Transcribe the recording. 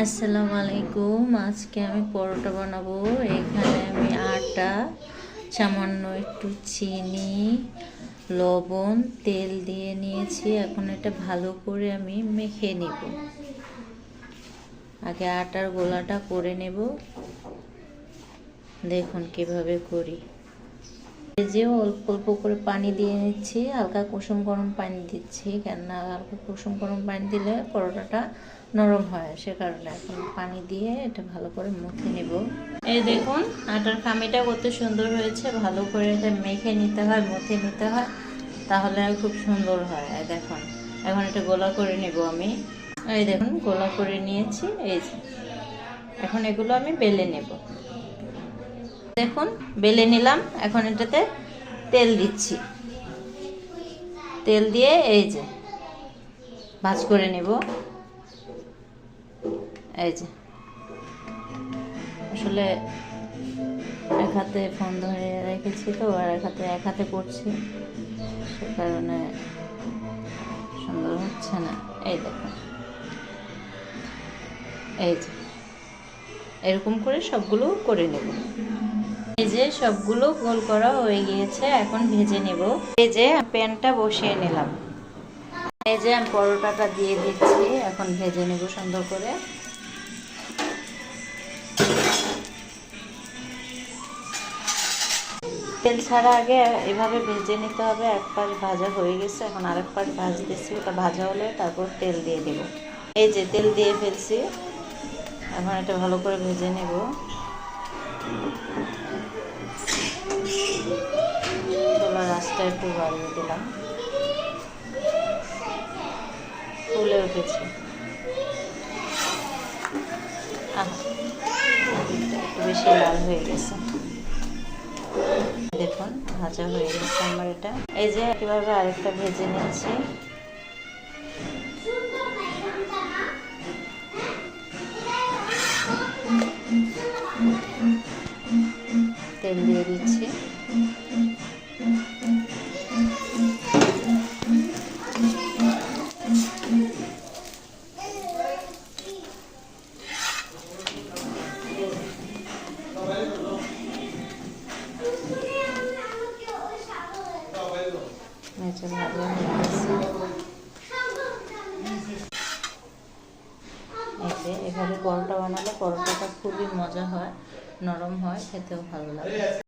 আসসালামু আলাইকুম। আজকে আমি পরোটা বানাবো। এখানে আমি আটা, সামান্য একটু চিনি, লবণ, তেল দিয়ে নিয়েছি। এখন এটা ভালো করে আমি মেখে নেব। আগে আটার গোলাটা করে নেব। দেখুন কিভাবে করি। এই যে অল্প অল্প করে পানি দিয়ে নিচ্ছি, হালকা কুসুম গরম পানি দিচ্ছি, কেননা হালকা কুসুম গরম পানি দিলে পরোটাটা নরম হয়, সে কারণে এখন পানি দিয়ে এটা ভালো করে মুখে নেব। এই দেখুন আটার খামিটা কত সুন্দর হয়েছে। ভালো করে এটা মেখে নিতে হয়, মুখে নিতে হয়, তাহলে খুব সুন্দর হয়। দেখুন এখন এটা গোলা করে নেব আমি। এই দেখুন গোলা করে নিয়েছি। এই যে এখন এগুলো আমি বেলে নেব। দেখুন বেলে নিলাম। এখন এটাতে তেল দিচ্ছি। তেল দিয়ে এই যে ভাজ করে নেব। এই যে আসলে এক হাতে ফোন ধরে রেখেছি তো, আর এক হাতে করছি, সে কারণে সুন্দর হচ্ছে না। এই দেখুন এই যে এরকম করে সবগুলো করে নেব। এই যে সবগুলো গোল করা হয়ে গিয়েছে, এখন ভেজে নেব। এই যে প্যানটা বসিয়ে নিলাম। এই যে আমি পরোটাটা দিয়ে দিচ্ছি, এখন ভেজে নেব সুন্দর করে। তেল ছাড়া আগে এভাবে ভেজে নিতে হবে। এক পাশ ভাজা হয়ে গেছে, এখন আরেক পাশ ভাজতেছি। ওটা ভাজা হলে তারপর তেল দিয়ে দেব। এই যে তেল দিয়ে ফেলছি, এখন এটা ভালো করে ভেজে নেব। চুলার আঁচটা একটু বাড়িয়ে দিলাম। ফুলে উঠেছে। একটু বেশি লাল হয়ে গেছে। দেখুন ভাজা হয়ে গেছে আমার এটা। এই যে কিভাবে আরেকটা ভেজে নিচ্ছি। তেল দিয়ে দিচ্ছি। ভাজা হয়ে গেছে। এভাবে পরোটা বানালে পরোটাটা খুবই মজা হয়, নরম হয়, খেতেও ভালো লাগে।